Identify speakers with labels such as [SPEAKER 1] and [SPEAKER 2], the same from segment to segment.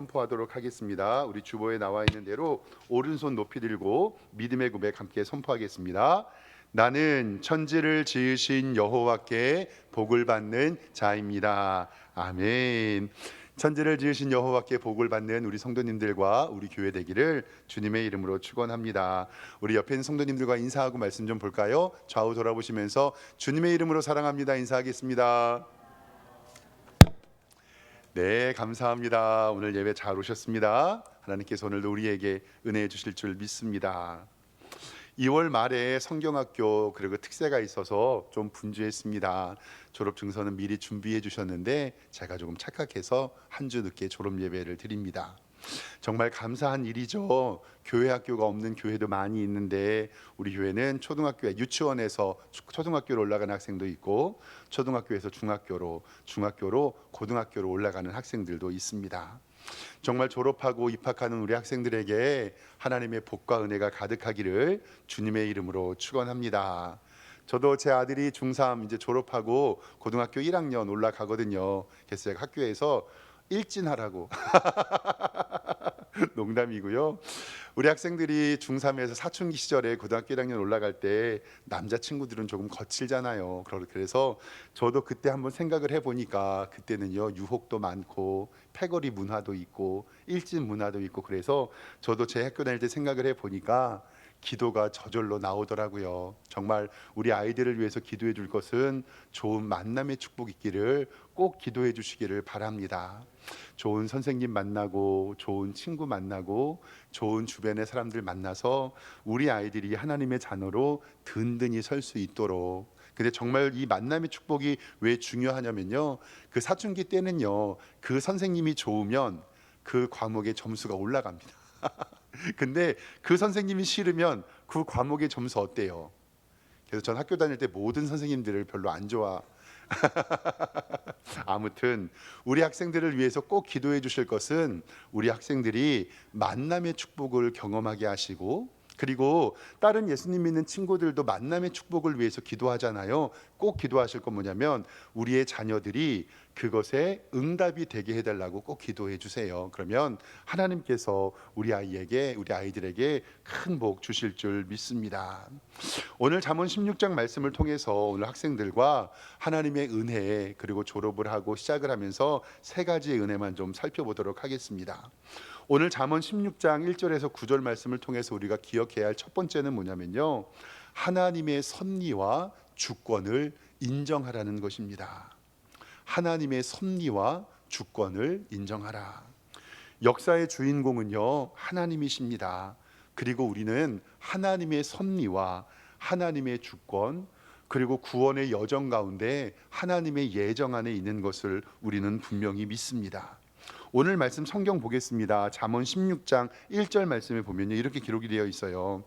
[SPEAKER 1] 선포하도록 하겠습니다. 우리 주보에 나와 있는 대로 오른손 높이 들고 믿음의 고백 함께 선포하겠습니다. 나는 천지를 지으신 여호와께 복을 받는 자입니다. 아멘. 천지를 지으신 여호와께 복을 받는 우리 성도님들과 우리 교회 되기를 주님의 이름으로 축원합니다. 우리 옆에 있는 성도님들과 인사하고 말씀 좀 볼까요? 좌우 돌아보시면서 주님의 이름으로 사랑합니다 인사하겠습니다. 네, 감사합니다. 오늘 예배 잘 오셨습니다. 하나님께서 오늘도 우리에게 은혜해 주실 줄 믿습니다. 2월 말에 성경학교 그리고 특세가 있어서 좀 분주했습니다. 졸업 증서는 미리 준비해 주셨는데 제가 조금 착각해서 한 주 늦게 졸업 예배를 드립니다. 정말 감사한 일이죠. 교회 학교가 없는 교회도 많이 있는데 우리 교회는 초등학교에 유치원에서 초등학교로 올라가는 학생도 있고 초등학교에서 중학교로 고등학교로 올라가는 학생들도 있습니다. 정말 졸업하고 입학하는 우리 학생들에게 하나님의 복과 은혜가 가득하기를 주님의 이름으로 축원합니다. 저도 제 아들이 중3 이제 졸업하고 고등학교 1학년 올라가거든요. 그래서 제가 학교에서 일진하라고 농담이고요. 우리 학생들이 중3에서 사춘기 시절에 고등학교 1학년 올라갈 때 남자친구들은 조금 거칠잖아요. 그래서 저도 그때 한번 생각을 해보니까 그때는요 유혹도 많고 패거리 문화도 있고 일진 문화도 있고 그래서 저도 제 학교 다닐 때 생각을 해보니까 기도가 저절로 나오더라고요. 정말 우리 아이들을 위해서 기도해 줄 것은 좋은 만남의 축복 있기를 꼭 기도해 주시기를 바랍니다. 좋은 선생님 만나고 좋은 친구 만나고 좋은 주변의 사람들 만나서 우리 아이들이 하나님의 자녀로 든든히 설 수 있도록. 근데 정말 이 만남의 축복이 왜 중요하냐면요, 그 사춘기 때는요 그 선생님이 좋으면 그 과목의 점수가 올라갑니다. 근데 그 선생님이 싫으면 그 과목의 점수 어때요? 그래서 전 학교 다닐 때 모든 선생님들을 별로 안 좋아. 아무튼 우리 학생들을 위해서 꼭 기도해 주실 것은 우리 학생들이 만남의 축복을 경험하게 하시고, 그리고 다른 예수님 믿는 친구들도 만남의 축복을 위해서 기도하잖아요. 꼭 기도하실 건 뭐냐면 우리의 자녀들이 그것에 응답이 되게 해달라고 꼭 기도해 주세요. 그러면 하나님께서 우리 아이들에게 큰 복 주실 줄 믿습니다. 오늘 잠언 16장 말씀을 통해서 오늘 학생들과 하나님의 은혜 그리고 졸업을 하고 시작을 하면서 세 가지의 은혜만 좀 살펴보도록 하겠습니다. 오늘 잠언 16장 1절에서 9절 말씀을 통해서 우리가 기억해야 할 첫 번째는 뭐냐면요, 하나님의 섭리와 주권을 인정하라는 것입니다. 하나님의 섭리와 주권을 인정하라. 역사의 주인공은요 하나님이십니다. 그리고 우리는 하나님의 섭리와 하나님의 주권 그리고 구원의 여정 가운데 하나님의 예정 안에 있는 것을 우리는 분명히 믿습니다. 오늘 말씀 성경 보겠습니다. 잠언 16장 1절 말씀에 보면요 이렇게 기록이 되어 있어요.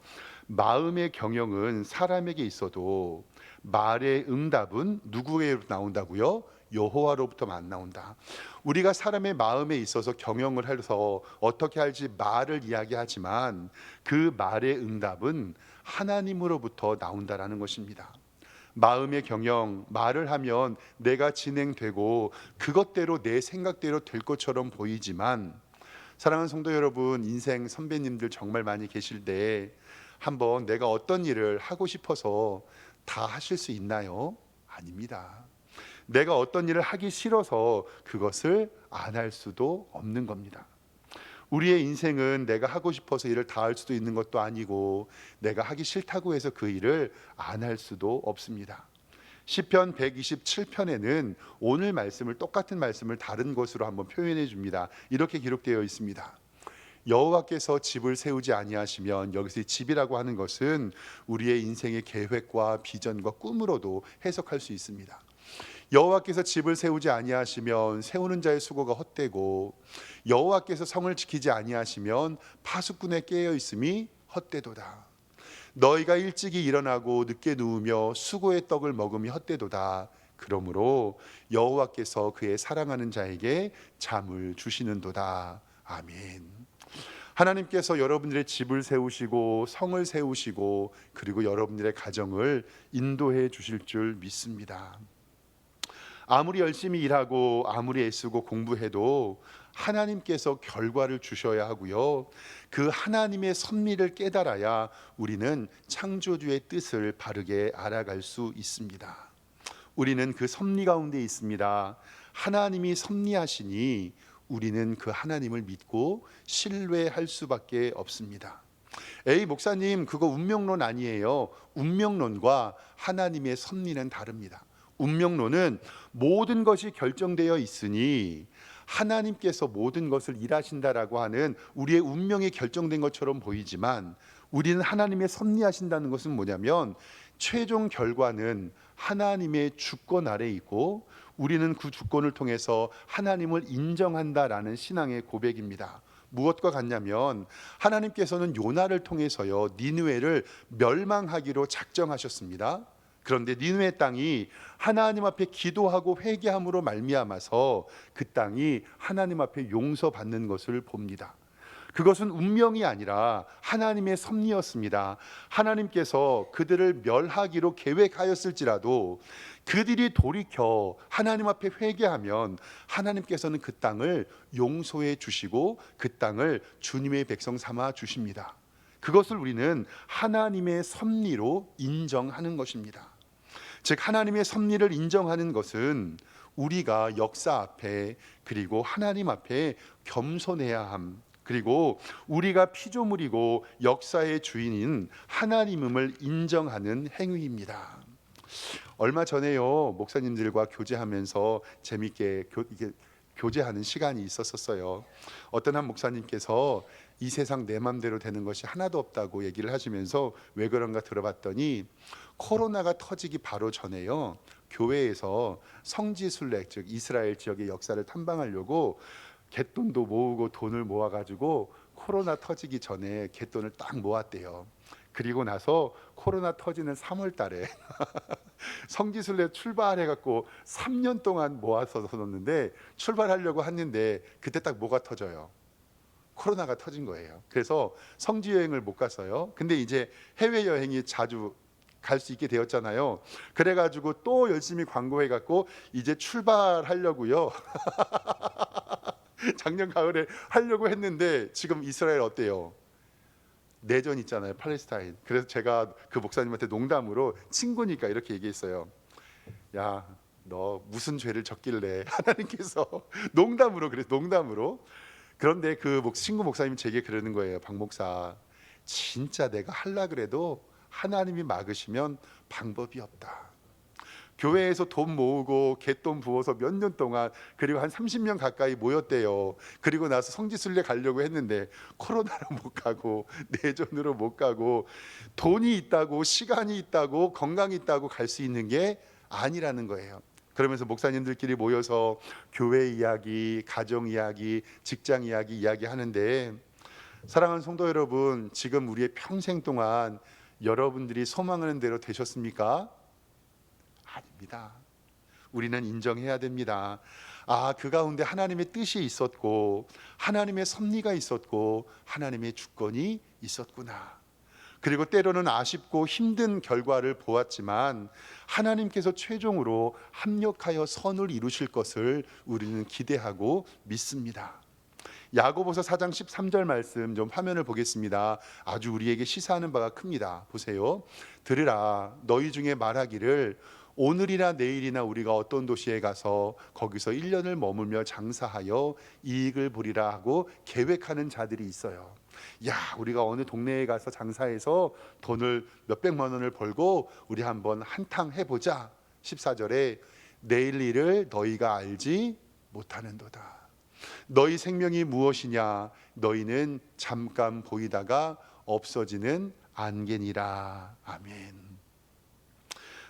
[SPEAKER 1] 마음의 경영은 사람에게 있어도 말의 응답은 누구에게로 나온다고요? 여호와로부터만 나온다. 우리가 사람의 마음에 있어서 경영을 해서 어떻게 할지 말을 이야기하지만 그 말의 응답은 하나님으로부터 나온다라는 것입니다. 마음의 경영, 말을 하면 내가 진행되고 그것대로 내 생각대로 될 것처럼 보이지만, 사랑하는 성도 여러분, 인생 선배님들 정말 많이 계실 때 한번 내가 어떤 일을 하고 싶어서 다 하실 수 있나요? 아닙니다. 내가 어떤 일을 하기 싫어서 그것을 안 할 수도 없는 겁니다. 우리의 인생은 내가 하고 싶어서 일을 다 할 수도 있는 것도 아니고 내가 하기 싫다고 해서 그 일을 안 할 수도 없습니다. 시편 127편에는 오늘 말씀을 똑같은 말씀을 다른 것으로 한번 표현해 줍니다. 이렇게 기록되어 있습니다. 여호와께서 집을 세우지 아니하시면, 여기서 집이라고 하는 것은 우리의 인생의 계획과 비전과 꿈으로도 해석할 수 있습니다. 여호와께서 집을 세우지 아니하시면 세우는 자의 수고가 헛되고, 여호와께서 성을 지키지 아니하시면 파수꾼의 깨어 있음이 헛되도다. 너희가 일찍이 일어나고 늦게 누우며 수고의 떡을 먹음이 헛되도다. 그러므로 여호와께서 그의 사랑하는 자에게 잠을 주시는도다. 아멘. 하나님께서 여러분들의 집을 세우시고 성을 세우시고 그리고 여러분들의 가정을 인도해 주실 줄 믿습니다. 아무리 열심히 일하고 아무리 애쓰고 공부해도 하나님께서 결과를 주셔야 하고요. 그 하나님의 섭리를 깨달아야 우리는 창조주의 뜻을 바르게 알아갈 수 있습니다. 우리는 그 섭리 가운데 있습니다. 하나님이 섭리하시니 우리는 그 하나님을 믿고 신뢰할 수밖에 없습니다. 에이 목사님, 그거 운명론 아니에요. 운명론과 하나님의 섭리는 다릅니다. 운명론은 모든 것이 결정되어 있으니 하나님께서 모든 것을 일하신다라고 하는 우리의 운명이 결정된 것처럼 보이지만, 우리는 하나님의 섭리하신다는 것은 뭐냐면 최종 결과는 하나님의 주권 아래 있고 우리는 그 주권을 통해서 하나님을 인정한다라는 신앙의 고백입니다. 무엇과 같냐면 하나님께서는 요나를 통해서요 니느웨를 멸망하기로 작정하셨습니다. 그런데 니느웨 땅이 하나님 앞에 기도하고 회개함으로 말미암아서 그 땅이 하나님 앞에 용서받는 것을 봅니다. 그것은 운명이 아니라 하나님의 섭리였습니다. 하나님께서 그들을 멸하기로 계획하였을지라도 그들이 돌이켜 하나님 앞에 회개하면 하나님께서는 그 땅을 용서해 주시고 그 땅을 주님의 백성 삼아 주십니다. 그것을 우리는 하나님의 섭리로 인정하는 것입니다. 즉 하나님의 섭리를 인정하는 것은 우리가 역사 앞에 그리고 하나님 앞에 겸손해야 함, 그리고 우리가 피조물이고 역사의 주인인 하나님임을 인정하는 행위입니다. 얼마 전에요 목사님들과 교제하면서 재밌게 교제하는 시간이 있었어요. 어떤 한 목사님께서 이 세상 내 맘대로 되는 것이 하나도 없다고 얘기를 하시면서 왜 그런가 들어봤더니 코로나가 터지기 바로 전에요 교회에서 성지순례, 즉 이스라엘 지역의 역사를 탐방하려고 갯돈도 모으고 돈을 모아가지고 코로나 터지기 전에 갯돈을 딱 모았대요. 그리고 나서 코로나 터지는 3월 달에 성지순례 출발해갖고 3년 동안 모아서 뒀는데 출발하려고 했는데 그때 딱 뭐가 터져요? 코로나가 터진 거예요. 그래서 성지여행을 못 갔어요. 근데 이제 해외여행이 자주 갈 수 있게 되었잖아요. 그래가지고 또 열심히 광고해갖고 이제 출발하려고요. 작년 가을에 하려고 했는데 지금 이스라엘 어때요? 내전 있잖아요, 팔레스타인. 그래서 제가 그 목사님한테 농담으로, 친구니까 이렇게 얘기했어요. 야, 너 무슨 죄를 졌길래 하나님께서 농담으로, 그래서 농담으로. 그런데 그 친구 목사님이 제게 그러는 거예요. 박 목사, 진짜 내가 하려 그래도 하나님이 막으시면 방법이 없다. 교회에서 돈 모으고 갯돈 부어서 몇 년 동안, 그리고 한 30명 가까이 모였대요. 그리고 나서 성지순례 가려고 했는데 코로나로 못 가고 내전으로 못 가고, 돈이 있다고 시간이 있다고 건강이 있다고 갈 수 있는 게 아니라는 거예요. 그러면서 목사님들끼리 모여서 교회 이야기, 가정 이야기, 직장 이야기 이야기하는데, 사랑하는 성도 여러분, 지금 우리의 평생 동안 여러분들이 소망하는 대로 되셨습니까? 아닙니다. 우리는 인정해야 됩니다. 그 가운데 하나님의 뜻이 있었고 하나님의 섭리가 있었고 하나님의 주권이 있었구나. 그리고 때로는 아쉽고 힘든 결과를 보았지만 하나님께서 최종으로 합력하여 선을 이루실 것을 우리는 기대하고 믿습니다. 야고보서 4장 13절 말씀 좀 화면을 보겠습니다. 아주 우리에게 시사하는 바가 큽니다. 보세요. 들으라, 너희 중에 말하기를 오늘이나 내일이나 우리가 어떤 도시에 가서 거기서 1년을 머물며 장사하여 이익을 보리라 하고 계획하는 자들이 있어요. 야, 우리가 어느 동네에 가서 장사해서 돈을 몇백만 원을 벌고 우리 한번 한탕 해보자. 14절에 내일 일을 너희가 알지 못하는도다. 너희 생명이 무엇이냐? 너희는 잠깐 보이다가 없어지는 안개니라. 아멘.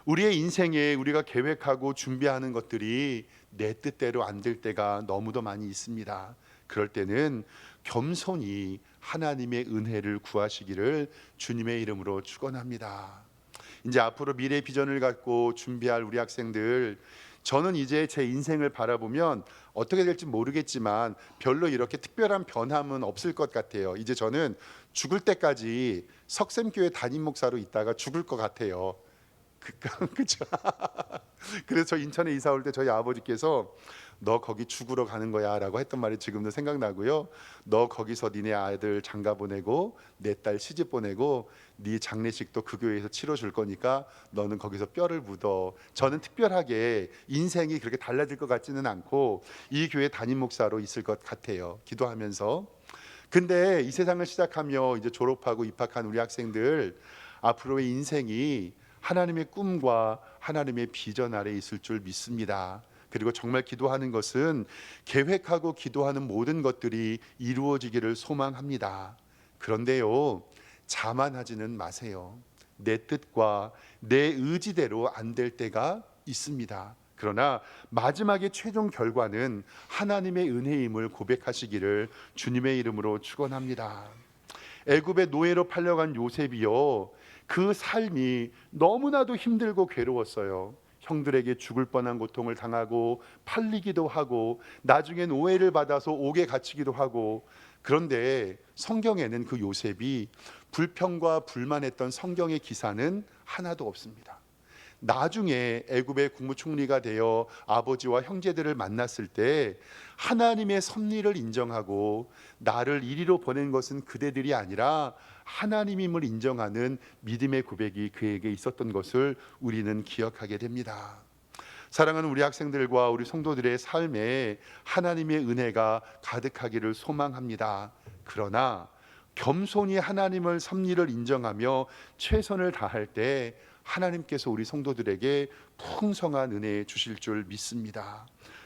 [SPEAKER 1] 우리의 인생에 우리가 계획하고 준비하는 것들이 내 뜻대로 안 될 때가 너무도 많이 있습니다. 그럴 때는 겸손히 하나님의 은혜를 구하시기를 주님의 이름으로 축원합니다. 이제 앞으로 미래 비전을 갖고 준비할 우리 학생들, 저는 이제 제 인생을 바라보면 어떻게 될지 모르겠지만 별로 이렇게 특별한 변함은 없을 것 같아요. 이제 저는 죽을 때까지 석샘교회 담임 목사로 있다가 죽을 것 같아요. 그렇죠. 그래서 저 인천에 이사 올 때 저희 아버지께서 너 거기 죽으러 가는 거야 라고 했던 말이 지금도 생각나고요. 너 거기서 니네 아들 장가 보내고 내 딸 시집 보내고 네 장례식도 그 교회에서 치러줄 거니까 너는 거기서 뼈를 묻어. 저는 특별하게 인생이 그렇게 달라질 것 같지는 않고 이 교회 담임 목사로 있을 것 같아요, 기도하면서. 근데 이 세상을 시작하며 이제 졸업하고 입학한 우리 학생들, 앞으로의 인생이 하나님의 꿈과 하나님의 비전 아래 있을 줄 믿습니다. 그리고 정말 기도하는 것은 계획하고 기도하는 모든 것들이 이루어지기를 소망합니다. 그런데요, 자만하지는 마세요. 내 뜻과 내 의지대로 안 될 때가 있습니다. 그러나 마지막의 최종 결과는 하나님의 은혜임을 고백하시기를 주님의 이름으로 축원합니다. 애굽의 노예로 팔려간 요셉이요, 그 삶이 너무나도 힘들고 괴로웠어요. 형들에게 죽을 뻔한 고통을 당하고 팔리기도 하고 나중엔 오해를 받아서 옥에 갇히기도 하고. 그런데 성경에는 그 요셉이 불평과 불만했던 성경의 기사는 하나도 없습니다. 나중에 애굽의 국무총리가 되어 아버지와 형제들을 만났을 때 하나님의 섭리를 인정하고 나를 이리로 보낸 것은 그대들이 아니라 하나님임을 인정하는 믿음의 고백이 그에게 있었던 것을 우리는 기억하게 됩니다. 사랑하는 우리 학생들과 우리 성도들의 삶에 하나님의 은혜가 가득하기를 소망합니다. 그러나 겸손히 하나님의 섭리를 인정하며 최선을 다할 때 하나님께서 우리 성도들에게 풍성한 은혜 주실 줄 믿습니다.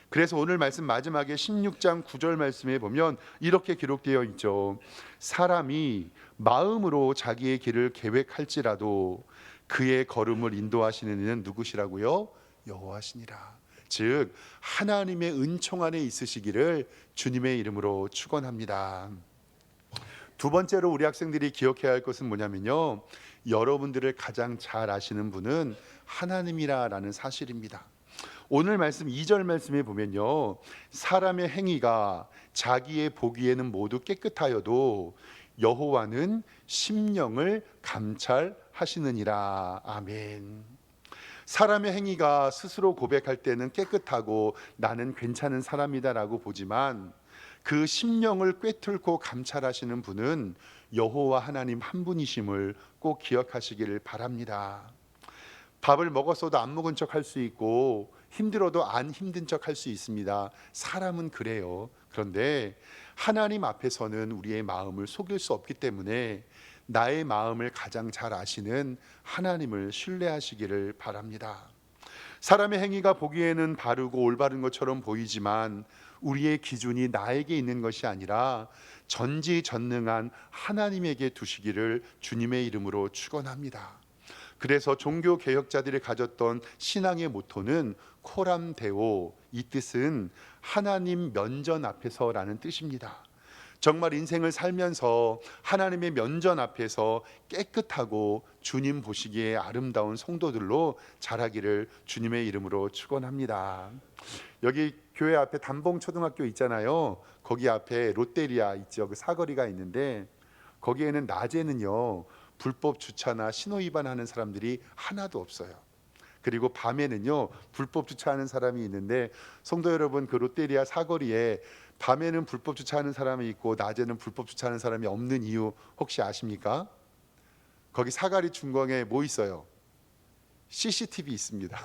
[SPEAKER 1] 그래서 오늘 말씀 마지막에 16장 9절 말씀에 보면 이렇게 기록되어 있죠. 사람이 마음으로 자기의 길을 계획할지라도 그의 걸음을 인도하시는 이는 누구시라고요? 여호와시니라. 즉 하나님의 은총 안에 있으시기를 주님의 이름으로 축원합니다. 두 번째로 우리 학생들이 기억해야 할 것은 뭐냐면요, 여러분들을 가장 잘 아시는 분은 하나님이라는 사실입니다. 오늘 말씀 2절 말씀에 보면요, 사람의 행위가 자기의 보기에는 모두 깨끗하여도 여호와는 심령을 감찰하시느니라. 아멘. 사람의 행위가 스스로 고백할 때는 깨끗하고 나는 괜찮은 사람이다라고 보지만 그 심령을 꿰뚫고 감찰하시는 분은 여호와 하나님 한 분이심을 꼭 기억하시기를 바랍니다. 밥을 먹었어도 안 먹은 척 할 수 있고 힘들어도 안 힘든 척 할 수 있습니다. 사람은 그래요. 그런데 하나님 앞에서는 우리의 마음을 속일 수 없기 때문에 나의 마음을 가장 잘 아시는 하나님을 신뢰하시기를 바랍니다. 사람의 행위가 보기에는 바르고 올바른 것처럼 보이지만 우리의 기준이 나에게 있는 것이 아니라 전지전능한 하나님에게 두시기를 주님의 이름으로 축원합니다. 그래서 종교 개혁자들이 가졌던 신앙의 모토는 코람 데오, 이 뜻은 하나님 면전 앞에서라는 뜻입니다. 정말 인생을 살면서 하나님의 면전 앞에서 깨끗하고 주님 보시기에 아름다운 성도들로 자라기를 주님의 이름으로 축원합니다. 여기 교회 앞에 담봉초등학교 있잖아요. 거기 앞에 롯데리아 있죠. 그 사거리가 있는데 거기에는 낮에는요, 불법 주차나 신호 위반하는 사람들이 하나도 없어요. 그리고 밤에는요, 불법 주차하는 사람이 있는데 성도 여러분, 그 롯데리아 사거리에 밤에는 불법 주차하는 사람이 있고 낮에는 불법 주차하는 사람이 없는 이유 혹시 아십니까? 거기 사거리 중앙에 뭐 있어요? CCTV 있습니다.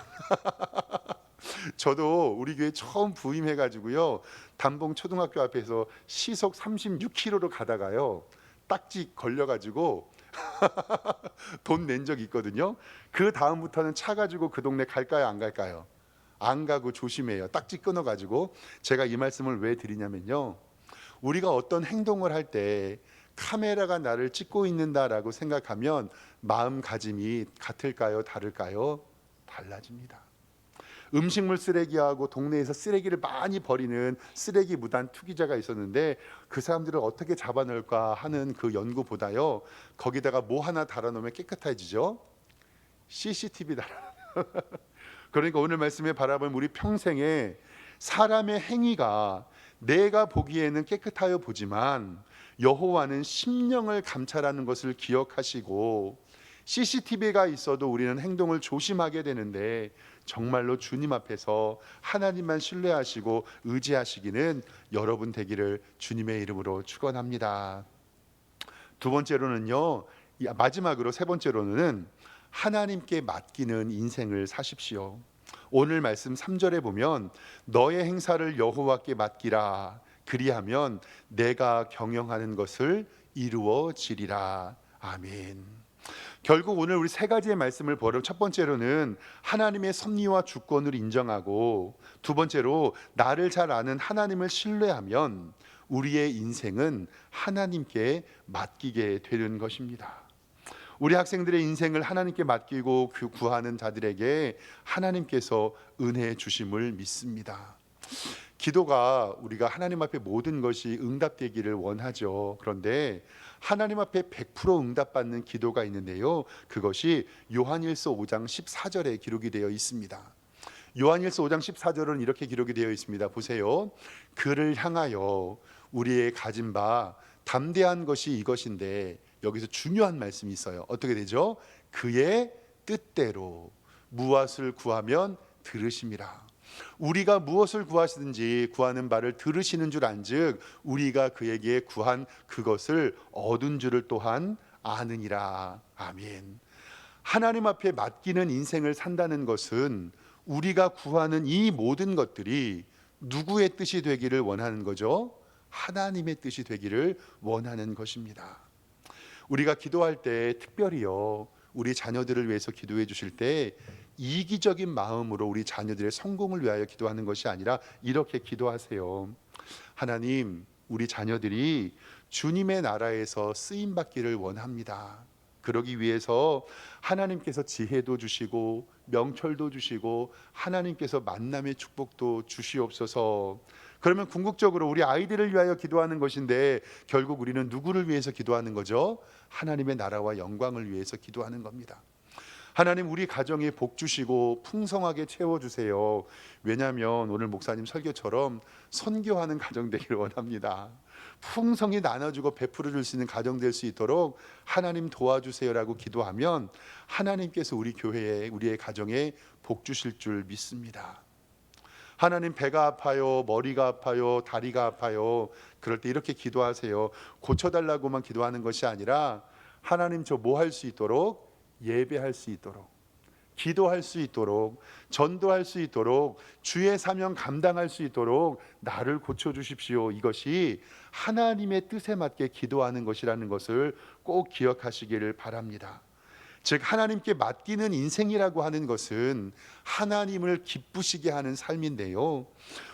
[SPEAKER 1] 저도 우리 교회 처음 부임해가지고요, 담봉 초등학교 앞에서 시속 36km로 가다가요, 딱지 걸려가지고 돈 낸 적이 있거든요. 그 다음부터는 차 가지고 그 동네 갈까요, 안 갈까요? 안 가고 조심해요. 딱지 끊어가지고. 제가 이 말씀을 왜 드리냐면요, 우리가 어떤 행동을 할 때 카메라가 나를 찍고 있는다라고 생각하면 마음가짐이 같을까요, 다를까요? 달라집니다. 음식물 쓰레기하고 동네에서 쓰레기를 많이 버리는 쓰레기 무단 투기자가 있었는데 그 사람들을 어떻게 잡아낼까 하는 그 연구보다요, 거기다가 뭐 하나 달아놓으면 깨끗해지죠? CCTV 달아. 그러니까 오늘 말씀에 바라보면 우리 평생에 사람의 행위가 내가 보기에는 깨끗하여 보지만 여호와는 심령을 감찰하는 것을 기억하시고 CCTV가 있어도 우리는 행동을 조심하게 되는데 정말로 주님 앞에서 하나님만 신뢰하시고 의지하시기는 여러분 되기를 주님의 이름으로 축원합니다. 두 번째로는요, 마지막으로 세 번째로는 하나님께 맡기는 인생을 사십시오. 오늘 말씀 3절에 보면 너의 행사를 여호와께 맡기라. 그리하면 내가 경영하는 것을 이루어지리라. 아멘. 결국 오늘 우리 세 가지의 말씀을 보려 첫 번째로는 하나님의 섭리와 주권을 인정하고, 두 번째로 나를 잘 아는 하나님을 신뢰하면 우리의 인생은 하나님께 맡기게 되는 것입니다. 우리 학생들의 인생을 하나님께 맡기고 구하는 자들에게 하나님께서 은혜 주심을 믿습니다. 기도가 우리가 하나님 앞에 모든 것이 응답되기를 원하죠. 그런데 하나님 앞에 100% 응답받는 기도가 있는데요, 그것이 요한일서 5장 14절에 기록이 되어 있습니다. 요한일서 5장 14절은 이렇게 기록이 되어 있습니다. 보세요. 그를 향하여 우리의 가진 바 담대한 것이 이것인데, 여기서 중요한 말씀이 있어요. 어떻게 되죠? 그의 뜻대로 무엇을 구하면 들으심이라. 우리가 무엇을 구하시든지 구하는 바를 들으시는 줄 안즉 우리가 그에게 구한 그것을 얻은 줄을 또한 아느니라. 아멘. 하나님 앞에 맡기는 인생을 산다는 것은 우리가 구하는 이 모든 것들이 누구의 뜻이 되기를 원하는 거죠? 하나님의 뜻이 되기를 원하는 것입니다. 우리가 기도할 때 특별히요, 우리 자녀들을 위해서 기도해 주실 때 이기적인 마음으로 우리 자녀들의 성공을 위하여 기도하는 것이 아니라 이렇게 기도하세요. 하나님, 우리 자녀들이 주님의 나라에서 쓰임 받기를 원합니다. 그러기 위해서 하나님께서 지혜도 주시고 명철도 주시고 하나님께서 만남의 축복도 주시옵소서. 그러면 궁극적으로 우리 아이들을 위하여 기도하는 것인데 결국 우리는 누구를 위해서 기도하는 거죠? 하나님의 나라와 영광을 위해서 기도하는 겁니다. 하나님, 우리 가정에 복 주시고 풍성하게 채워주세요. 왜냐하면 오늘 목사님 설교처럼 선교하는 가정 되기를 원합니다. 풍성히 나눠주고 베풀어 줄 수 있는 가정 될 수 있도록 하나님 도와주세요라고 기도하면 하나님께서 우리 교회에, 우리의 가정에 복 주실 줄 믿습니다. 하나님, 배가 아파요, 머리가 아파요, 다리가 아파요. 그럴 때 이렇게 기도하세요. 고쳐달라고만 기도하는 것이 아니라 하나님, 저 뭐 할 수 있도록? 예배할 수 있도록, 기도할 수 있도록, 전도할 수 있도록, 주의 사명 감당할 수 있도록 나를 고쳐주십시오. 이것이 하나님의 뜻에 맞게 기도하는 것이라는 것을 꼭 기억하시기를 바랍니다. 즉, 하나님께 맡기는 인생이라고 하는 것은 하나님을 기쁘시게 하는 삶인데요,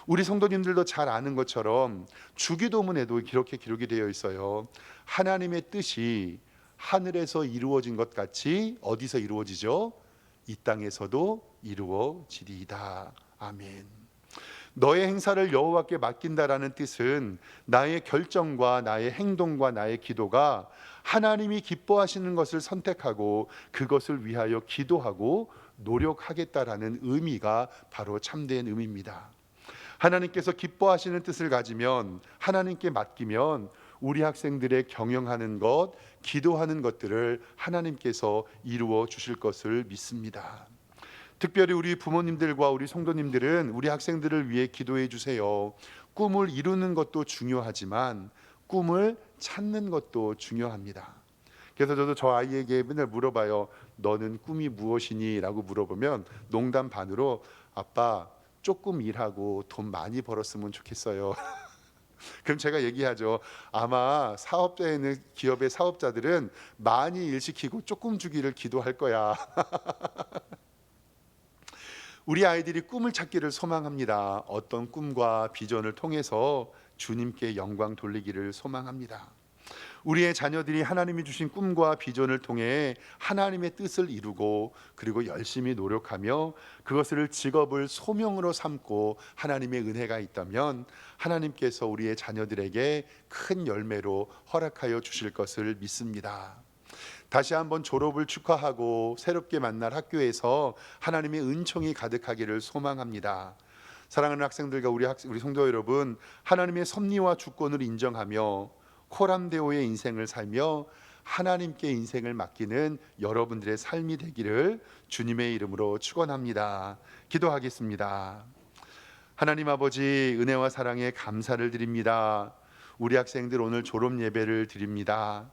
[SPEAKER 1] 우리 성도님들도 잘 아는 것처럼 주기도문에도 이렇게 기록이 되어 있어요. 하나님의 뜻이 하늘에서 이루어진 것 같이 어디서 이루어지죠? 이 땅에서도 이루어지리이다. 아멘. 너의 행사를 여호와께 맡긴다라는 뜻은 나의 결정과 나의 행동과 나의 기도가 하나님이 기뻐하시는 것을 선택하고 그것을 위하여 기도하고 노력하겠다라는 의미가 바로 참된 의미입니다. 하나님께서 기뻐하시는 뜻을 가지면, 하나님께 맡기면 우리 학생들의 경영하는 것, 기도하는 것들을 하나님께서 이루어 주실 것을 믿습니다. 특별히 우리 부모님들과 우리 성도님들은 우리 학생들을 위해 기도해 주세요. 꿈을 이루는 것도 중요하지만 꿈을 찾는 것도 중요합니다. 그래서 저도 저 아이에게 맨날 물어봐요. 너는 꿈이 무엇이니? 라고 물어보면 농담 반으로 아빠, 조금 일하고 돈 많이 벌었으면 좋겠어요. 그럼 제가 얘기하죠. 아마 사업자에 있는 기업의 사업자들은 많이 일시키고 조금 주기를 기도할 거야. 우리 아이들이 꿈을 찾기를 소망합니다. 어떤 꿈과 비전을 통해서 주님께 영광 돌리기를 소망합니다. 우리의 자녀들이 하나님이 주신 꿈과 비전을 통해 하나님의 뜻을 이루고 그리고 열심히 노력하며 그것을 직업을 소명으로 삼고 하나님의 은혜가 있다면 하나님께서 우리의 자녀들에게 큰 열매로 허락하여 주실 것을 믿습니다. 다시 한번 졸업을 축하하고 새롭게 만날 학교에서 하나님의 은총이 가득하기를 소망합니다. 사랑하는 학생들과 우리 성도 여러분, 하나님의 섭리와 주권을 인정하며 코람데오의 인생을 살며 하나님께 인생을 맡기는 여러분들의 삶이 되기를 주님의 이름으로 축원합니다. 기도하겠습니다. 하나님 아버지, 은혜와 사랑에 감사를 드립니다. 우리 학생들 오늘 졸업 예배를 드립니다.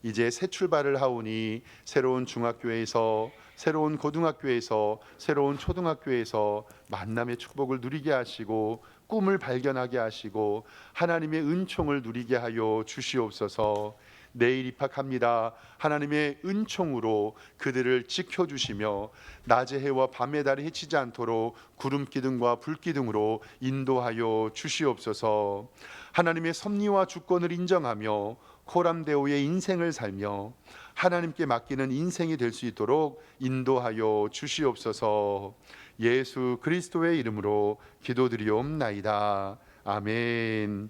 [SPEAKER 1] 이제 새 출발을 하오니 새로운 중학교에서, 새로운 고등학교에서, 새로운 초등학교에서 만남의 축복을 누리게 하시고 꿈을 발견하게 하시고 하나님의 은총을 누리게 하여 주시옵소서. 내일 입학합니다. 하나님의 은총으로 그들을 지켜주시며 낮의 해와 밤의 달이 해치지 않도록 구름 기둥과 불 기둥으로 인도하여 주시옵소서. 하나님의 섭리와 주권을 인정하며 코람데오의 인생을 살며 하나님께 맡기는 인생이 될 수 있도록 인도하여 주시옵소서. 예수 그리스도의 이름으로 기도드리옵나이다. 아멘.